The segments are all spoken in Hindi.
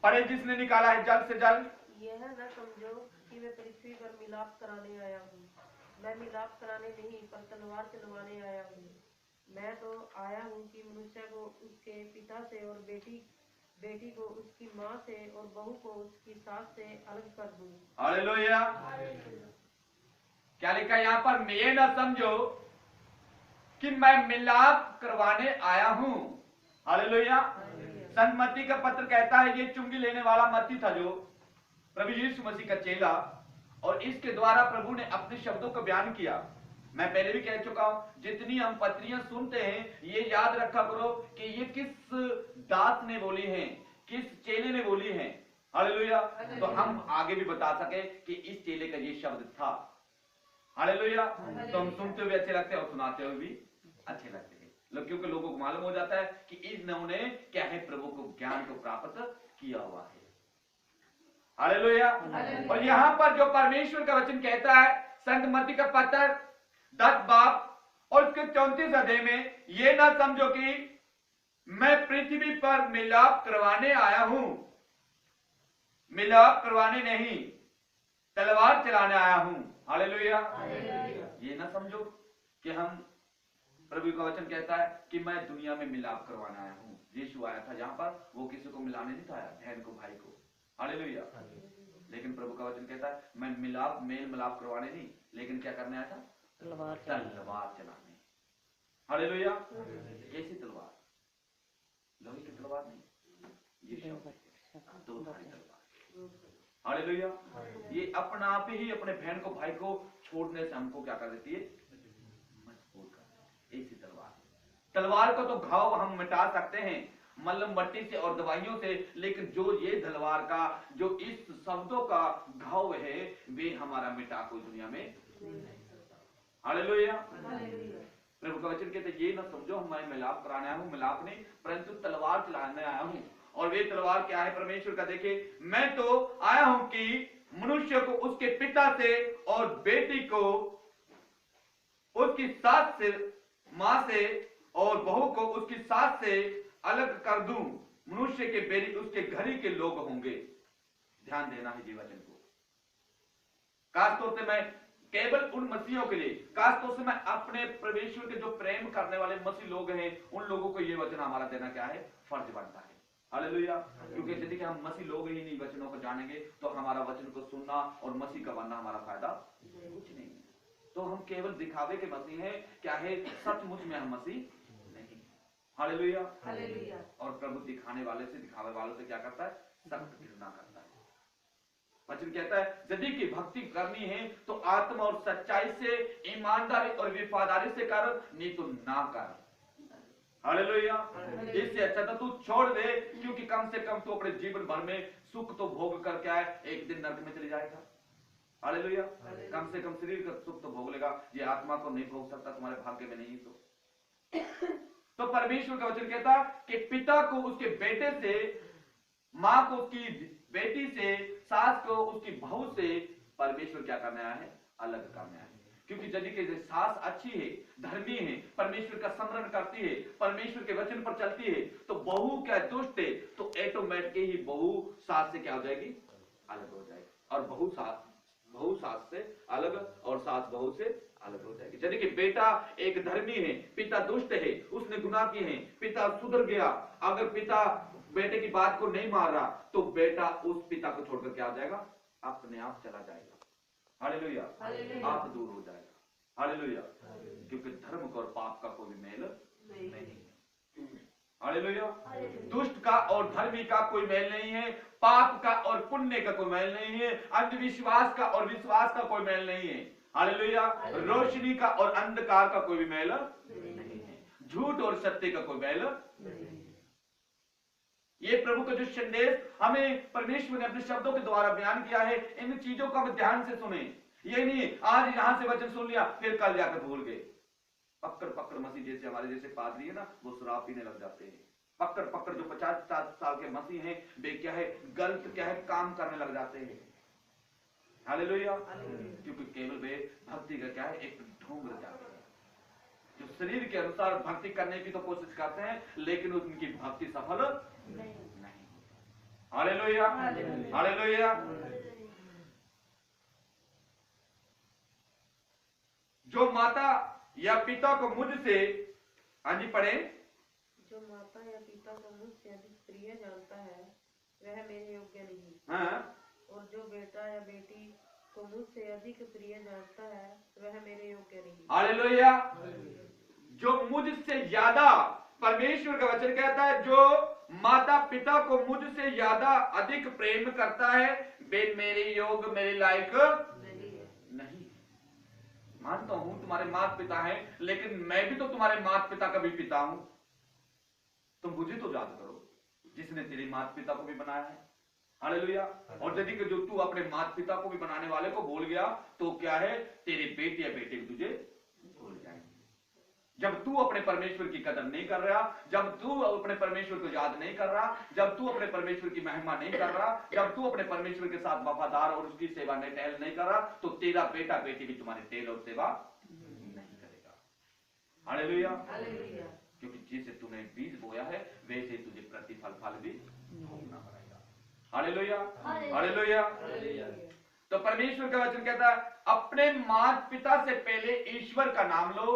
पढ़े जिसने निकाला है जल से जल। यह न समझो कि मैं पृथ्वी पर मिलाप कराने आया हूँ। मैं मिलाप कराने नहीं पर तलवार चलवाने आया हूँ। मैं तो आया हूँ कि मनुष्य को उसके पिता से और बेटी को उसकी माँ से और बहू को उसकी सास से अलग कर दूं। हालेलुया। क्या लिखा है यहाँ पर? ये न समझो कि मैं मिलाप करवाने आया हूं। हालेलुया। संत मत्ती का पत्र कहता है, ये चुंगी लेने वाला मत्ती था जो प्रभु यीशु मसीह का चेला, और इसके द्वारा प्रभु ने अपने शब्दों को बयान किया। मैं पहले भी कह चुका हूं, जितनी हम पत्रियां सुनते हैं ये याद रखा करो कि ये किस दास ने बोली हैं, किस चेले ने बोली हैं। हालेलुया। तो हम आगे भी बता सके कि इस चेले का ये शब्द था। हालेलुया। तो हम सुनते हुए अच्छे लगते हैं और सुनाते हुए भी अच्छे लगते हैं, क्योंकि लोगों को मालूम हो जाता है कि इन्होंने क्या है, प्रभु को ज्ञान को प्राप्त किया हुआ है। हालेलुया। और यहां पर जो परमेश्वर का वचन कहता है, संत मत्ती का पत्र 10 बाब और उसके 34 अध्याय में, ये ना समझो कि मैं पृथ्वी पर मिलाप करवाने आया हूं। मिलाप करवाने नहीं, तलवार चलाने आया हूं। हालेलुया। ये ना समझो कि हम, प्रभु का वचन कहता है कि मैं दुनिया में मिलाप करवाने आया हूं। यीशु आया था जहां पर, वो किसी को मिलाने नहीं था आया, बहन को भाई को। हालेलुया। लेकिन प्रभु का वचन कहता है मैं मेल मिलाप करवाने नहीं, लेकिन क्या करने आया था? तलवार चलाने। हालेलुया। कैसी तलवार? लोहे की तलवार नहीं, ये शब्द दो धारी तलवार। हालेलुया। ये अपना आप ही अपने बहन को भाई को छोड़ने से हमको क्या कर देती है? मजबूर कर देती है। ऐसी तलवार को तो घाव हम मिटा सकते हैं मल्लम मट्टी से और दवाइयों से, लेकिन जो ये तलवार का, जो इस शब्दों का घाव है, वे हमारा मिटा कोई दुनिया में। हालेलुया। प्रभु का वचन कहते ये ना समझो मैं मिलाप कराने आया हूं, मिलाप नहीं परंतु तलवार चलाने आया हूं। और वे तलवार क्या है परमेश्वर का? देखे, मैं तो आया हूं कि मनुष्य को उसके पिता से और बेटी को उसकी सास से, मां से और बहू को उसकी सास से अलग कर दूं। मनुष्य के बेरी उसके घर ही के लोग होंगे। ध्यान देना है जी वचन को। खासतौर से मैं केवल उन मसीहों के लिए, खासतौर से मैं अपने परमेश्वर के जो प्रेम करने वाले मसीह लोग हैं, उन लोगों को यह वचन हमारा देना क्या है? फर्ज बनता है। हालेलुया। क्योंकि यदि हम मसीह लोग ही नहीं वचनों को जानेंगे तो हमारा वचन को सुनना और मसीह का बनना हमारा फायदा कुछ नहीं है। तो हम केवल दिखावे के मसीह हैं, क्या है? सचमुच में हम मसीह नहीं। हालेलुया। और प्रभु दिखाने वाले से, दिखावे वालों से क्या करता है? सख्त घृणा करता है। वचन कहता है यदि की भक्ति करनी है तो आत्मा और सच्चाई से, ईमानदारी और वफादारी से कर, नहीं तो ना कर। हालेलुया। इससे अच्छा तो तू छोड़ दे, क्योंकि कम से कम तू अपने जीवन भर में सुख तो भोग कर क्या है, एक दिन नरक में चली जाएगा। हालेलुया। कम से कम शरीर का सुख तो भोग लेगा, ये आत्मा को नहीं भोग सकता, तुम्हारे भाग्य में नहीं। तो परमेश्वर का वचन कहता कि पिता को उसके बेटे से, मां को उसकी बेटी से, सास को उसकी बहू से परमेश्वर क्या करने आया है? अलग करने आया है। क्योंकि यदि कि सास अच्छी है, धर्मी है, परमेश्वर का स्मरण करती है, परमेश्वर के वचन पर चलती है, तो बहू क्या दुष्ट है तो ऑटोमेटिक ही बहू सास से क्या हो जाएगी? अलग हो जाएगी। और बहू सास से अलग और सास बहू से अलग हो जाएगी। यदि कि बेटा एक धर्मी है, पिता दुष्ट है, उसने गुनाह किए हैं, पिता सुधर गया, अगर पिता बेटे की बात को नहीं मान रहा तो बेटा उस पिता को छोड़कर क्या हो जाएगा? अपने आप चला जाएगा। हालेलुया। आप दूर हो जाएगा। हालेलुया। क्योंकि धर्म का और पाप का कोई मेल नहीं है। हालेलुया। दुष्ट का और धर्मी का कोई मेल नहीं है, पाप का और पुण्य का कोई मेल नहीं है, अंधविश्वास का और विश्वास का कोई मेल नहीं है। हालेलुया। रोशनी का और अंधकार का कोई भी मेल नहीं है, झूठ और सत्य का कोई मेल नहीं है। ये प्रभु का जो संदेश हमें परमेश्वर ने अपने शब्दों के द्वारा बयान किया है, इन चीजों को हम ध्यान से सुने। ये नहीं आज यहां से वचन सुन लिया फिर कल जाकर भूल गए। पकड़ मसीह जैसे हमारे जैसे पादरी है ना, वो शराब पीने लग जाते हैं। पकड़ जो 50 साल के मसीह हैं, वे क्या है? गलत क्या है? काम करने लग जाते हैं। हालेलुया। क्योंकि केवल वे भक्ति का क्या है? एक ढोंग जाते हैं, जो शरीर के अनुसार भक्ति करने की तो कोशिश करते हैं, लेकिन उनकी भक्ति सफल नहीं। Hallelujah, hallelujah. जो माता या पिता को मुझसे, हाँ जी पढ़े, जो माता या पिता को मुझसे अधिक प्रिय जानता है वह मेरे योग्य नहीं, हाँ, और जो बेटा या बेटी को मुझसे अधिक प्रिय जानता है वह मेरे योग्य नहीं। हालेलुया। जो मुझसे ज्यादा, परमेश्वर का वचन कहता है, जो माता पिता को मुझसे ज्यादा अधिक प्रेम करता है वे मेरे योग, मेरे लायक नहीं। मानता हूं तुम्हारे माता पिता हैं, लेकिन मैं भी तो तुम्हारे माता पिता का भी पिता हूं। तुम मुझे तो याद करो जिसने तेरे माता पिता को भी बनाया है। हालेलुया। और यदि कि जो तू अपने माता पिता को भी बनाने वाले को भूल गया तो क्या है, तेरे बेटे या बेटे तुझे भूल जाएंगे। जब तू अपने परमेश्वर की कदर नहीं कर रहा, जब तू अपने परमेश्वर को याद नहीं कर रहा, जब तू अपने परमेश्वर की महिमा नहीं कर रहा, जब तू अपने परमेश्वर के साथ वफादार और उसकी सेवा नहीं टहल नहीं कर रहा, तो तेरा बेटा बेटी भी तुम्हारे तेल और सेवा नहीं करेगा। हालेलुया। क्योंकि जैसे तूने बीज बोया है वैसे ही तुझे प्रतिफल फल भी भोगना पड़ेगा। Hallelujah, hallelujah. तो परमेश्वर का वचन कहता है अपने माता पिता से पहले ईश्वर का नाम लो।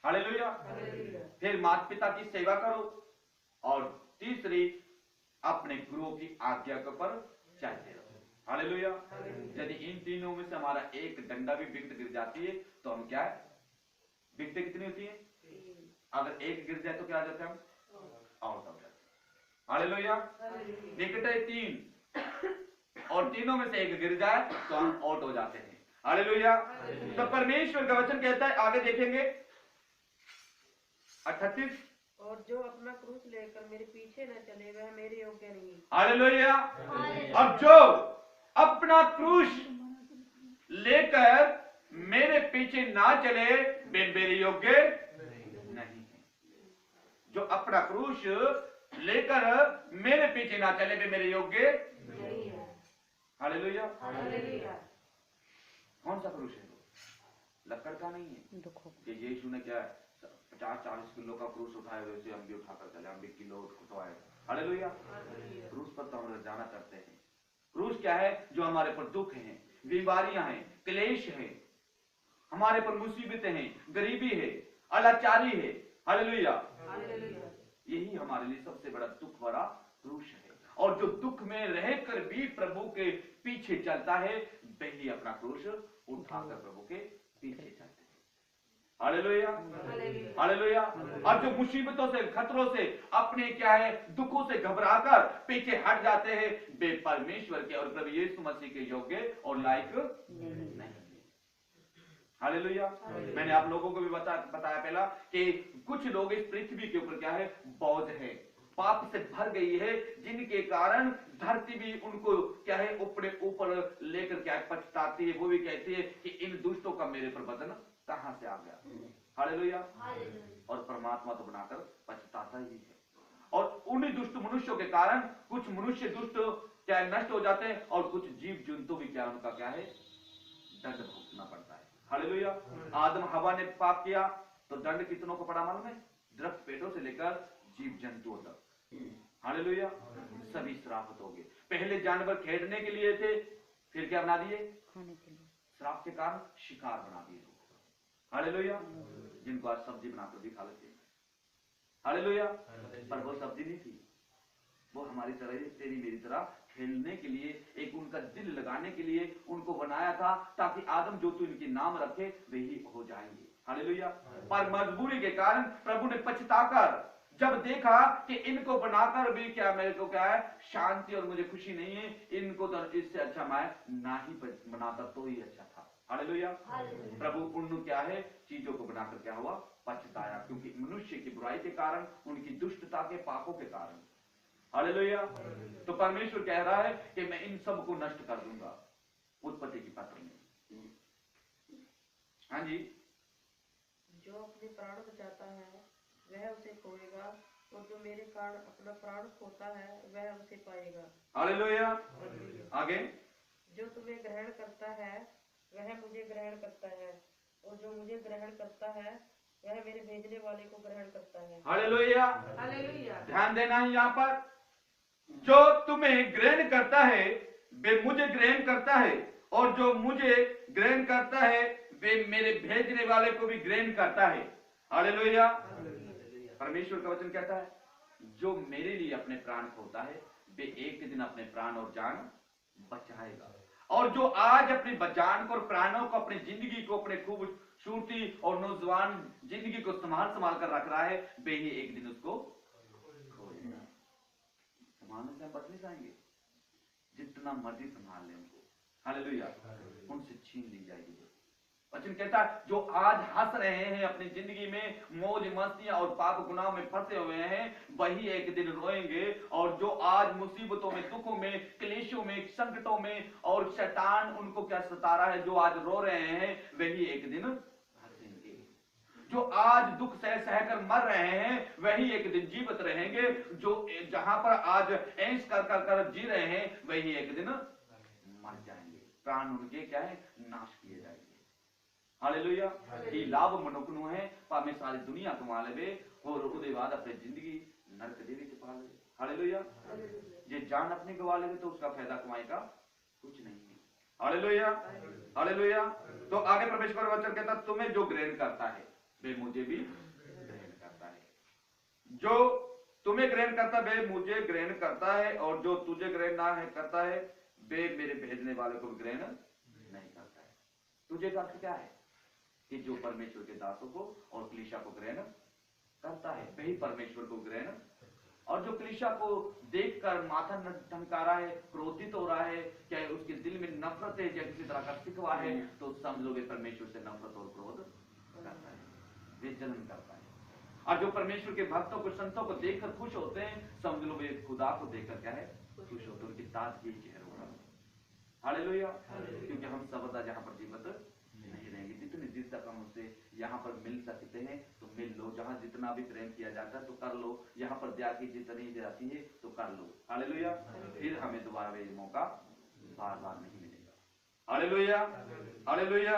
हालेलुया। फिर माता पिता की सेवा करो, और तीसरी अपने गुरुओं की आज्ञा के ऊपर चलते रहो। हालेलुया। यदि इन तीनों में से हमारा एक डंडा भी विकेट गिर जाती है तो हम क्या है, विकेटें कितनी होती है? अगर एक गिर जाए तो क्या आ जाते हैं हम? आउट हो जाते हैं। हालेलुया। विकेटें 3 और तीनों में से एक गिर जाए तो हम आउट हो जाते हैं। हालेलुया। तो परमेश्वर का वचन कहता है, आगे देखेंगे 38, और जो अपना क्रूस लेकर मेरे पीछे न चले वह मेरे योग्य नहीं। हालेलुया। अब जो अपना क्रूस लेकर मेरे पीछे ना चले वे मेरे योग्य नहीं है। जो अपना क्रूस लेकर मेरे पीछे ना चले वे मेरे योग्य नहीं है। हालेलुया। हालेलुया। कौन सा क्रूस है? लकड़ का नहीं है कि यीशु ने क्या 50-40 किलो का क्रूस उठाए, वैसे हम भी उठाकर चले, हम भी किलो उठवाए। हालेलुया। क्रूस पर तो हम जाना करते हैं। क्रूस क्या है? जो हमारे पर दुख हैं, बीमारियां हैं, क्लेश हैं, हमारे पर मुसीबतें हैं, गरीबी है, अलाचारी है। हालेलुया। यही हमारे लिए सबसे बड़ा दुख भरा क्रूस है। और जो दुख में रहकर भी प्रभु के पीछे चलता है वही अपना क्रूस उठाकर प्रभु के पीछे चलते हैं। Hallelujah, hallelujah. और जो मुसीबतों से, खतरों से, अपने क्या है दुखों से घबराकर पीछे हट जाते हैं वे परमेश्वर के और प्रभु यीशु मसीह के योग्य और लायक नहीं। हालेलुया। मैंने आप लोगों को भी बताया पहला कि कुछ लोग इस पृथ्वी के ऊपर क्या है, बोझ है, पाप से भर गई है, जिनके कारण धरती भी उनको क्या है ऊपर लेकर क्या पछताती है। वो भी कहती है कि इन दुष्टों का मेरे पर वजन कहां से आ गया। हालेलुया। और परमात्मा तो बनाकर पछताता ही है। और उन्हीं दुष्ट मनुष्यों के कारण कुछ मनुष्य दुष्ट क्या है नष्ट हो जाते हैं, और कुछ जीव जंतु भी क्या उनका क्या है दंड भुगतना पड़ता है। हालेलुया। आदम हवा ने पाप किया तो दंड कितनों को पड़ा मालूम है? दरख्त पेड़ों से लेकर जीव जंतुओं तक। हालेलुया। सभी श्रापित हो गए। पहले जानवर खेलने के लिए थे, फिर क्या बना दिए? खाने के लिए। श्राप के कारण शिकार बना दिए। हालेलुया। जिनको आज सब्जी बनाकर भी खा लेते हैं। हालेलुया। पर वो सब्जी नहीं थी, वो हमारी तरह तेरी मेरी तरह खेलने के लिए, एक उनका दिल लगाने के लिए उनको बनाया था, ताकि आदम जो तू इनके नाम रखे वही हो जाएंगे। हालेलुया। पर मजबूरी के कारण प्रभु ने पछताकर जब देखा कि इनको बनाकर भी क्या मेरे को क्या है शांति और मुझे खुशी नहीं है, इनको तो इससे अच्छा मैं ना ही बनाता तो ही अच्छा था। हालेलुया। प्रभु उन क्या है चीजों को बनाकर क्या हुआ, पछताया, क्योंकि मनुष्य की बुराई के कारण, उनकी दुष्टता के पापों के कारण। हालेलुया। तो परमेश्वर कह रहा है कि मैं इन सब को नष्ट कर दूंगा। उत्पत्ति की पत्र में। हाँ जी। जो अपने प्राण बचाता है वह उसे खोएगा, और जो मेरे कारण अपना प्राण खोता है वह उसे पाएगा। हालेलुया। आगे। जो तुम्हें ग्रहण करता है वह मुझे ग्रहण करता है, और जो मुझे ग्रहण करता है वह मेरे भेजने वाले को ग्रहण करता है। हालेलुया। हालेलुया। ध्यान देना है यहाँ पर जो तुम्हें ग्रहण करता है वे मुझे ग्रहण करता है, और जो मुझे ग्रहण करता है वे मेरे भेजने वाले को भी ग्रहण करता है। हालेलुया। परमेश्वर का वचन कहता है जो मेरे लिए अपने प्राण खोता है वे एक दिन अपने प्राण और जान बचाएगा। और जो आज अपनी जान को और प्राणों को, अपनी जिंदगी को, अपने खूबसूरती और नौजवान जिंदगी को संभाल संभाल कर रख रहा है, वे ही एक दिन उसको खोएगा। संभालने से हम बच नहीं जाएंगे, जितना मर्जी संभाल लें उनको, हालेलुया, उनसे छीन ली जाएगी। वचन कहता है जो आज हंस रहे हैं अपनी जिंदगी में, मौज मस्तियां और पाप गुनाह में फंसे हुए हैं, वही एक दिन रोएंगे। और जो आज मुसीबतों में, दुखों में, क्लेशों में, संकटों में और शैतान उनको क्या सता रहा है, जो आज रो रहे हैं वही एक दिन हंसेंगे। जो आज दुख सह सहकर मर रहे हैं वही एक दिन जीवित रहेंगे। जो जहां पर आज ऐश कर कर कर जी रहे हैं वही एक दिन मर जाएंगे, प्राण उनके क्या है, नाश किए जाएंगे। हालेलुया। ये लाभ मनुष्य है पामे सारी दुनिया कमा लेवे और उसके बाद अपनी जिंदगी नरक दे विच पा ले। हालेलुया। जे जान अपनी गवा लेवे तो उसका फायदा कमाई का कुछ नहीं है। Hallelujah, hallelujah. तो आगे परमेश्वर वचन कहता तुम्हें जो ग्रहण करता है वे मुझे भी ग्रहण करता है। जो तुम्हें ग्रहण करता है वे मुझे ग्रहण करता है, और जो तुझे ग्रहण ना है करता है वे मेरे भेजने वाले को ग्रहण नहीं करता है। तुझे का अर्थ क्या है कि जो परमेश्वर के दासों को और कलीसिया को ग्रहण करता है वही परमेश्वर को ग्रहण, और जो कलीसिया को देखकर माथा ठनका रहा है, क्रोधित हो रहा है, क्या उसके दिल में नफरत है या किसी तरह का शिकवा है, तो समझ लो वे परमेश्वर से नफरत और क्रोध करता है, वे जलन करता है। और जो परमेश्वर के भक्तों को, संतों को देखकर खुश होते हैं, समझ लो वे खुदा को देखकर क्या है, खुश होते हैं, उनकी ताजगी चेहरों पर। हालेलुया। क्योंकि हम सर्वदा जहां पर जीवित नहीं रहेंगे, जितनी देर तक हम उससे यहाँ पर मिल सकते हैं तो मिल लो, जहां जितना भी प्रेम किया जाता है तो कर लो, यहाँ पर त्याग की जितनी जाती है तो कर लो। हालेलुया। फिर हमें दोबारा ये मौका बार बार नहीं मिलेगा। Hallelujah, hallelujah.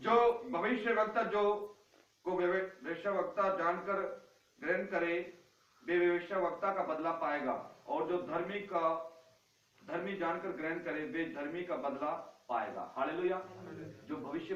जो भविष्य वक्ता जो को भविष्यवक्ता जानकर ग्रहण करे वे भविष्यवक्ता का बदला पाएगा, और जो धर्मी जानकर ग्रहण करे वे धर्मी का बदला पाएगा। हालेलुया। जो भविष्य